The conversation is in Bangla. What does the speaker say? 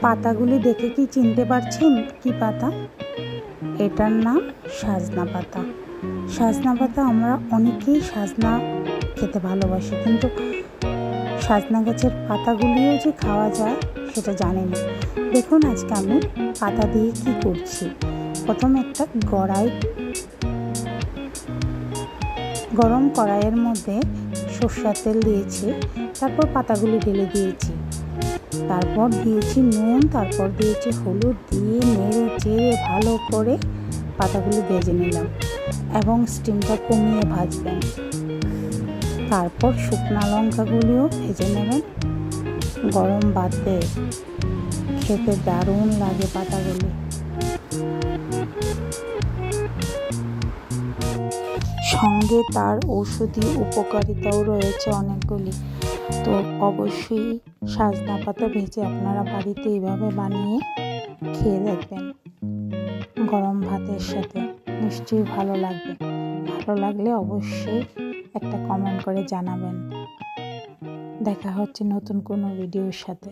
পাতাগুলি দেখে কি চিনতে পারছেন কি পাতা? এটার নাম সাজনা পাতা। সাজনা পাতা আমরা অনেকেই সাজনা খেতে ভালোবাসি, কিন্তু সাজনা গাছের পাতাগুলিও যে খাওয়া যায় সেটা জানি না। দেখুন আজকে আমি পাতা দিয়ে কি করছি। প্রথম একটা গরম কড়াইয়ের মধ্যে সরষের তেল দিয়েছি, তারপর পাতাগুলি ঢেলে দিয়েছি, তারপর দিয়েছি নুন, তারপর দিয়েছি হলুদ, দিয়ে নেড়ে চেড়ে ভালো করে পাতাগুলি ভেজে নিলাম এবং স্টিমটা কমিয়ে ভাজবেন। তারপর শুকনো লঙ্কাগুলিও ভেজে নেবেন। গরম ভাতে খেতে দারুণ লাগে পাতাগুলি। সঙ্গে তার ঔষধি উপকারিতাও রয়েছে অনেকগুলি। তো অবশ্যই সাজনা পাতা ভেজে আপনারা বাড়িতে এইভাবে বানিয়ে খেয়ে দেখবেন গরম ভাতের সাথে, নিশ্চয়ই ভালো লাগবে। ভালো লাগলে অবশ্যই একটা কমেন্ট করে জানাবেন। দেখা হচ্ছে নতুন কোনো ভিডিওর সাথে।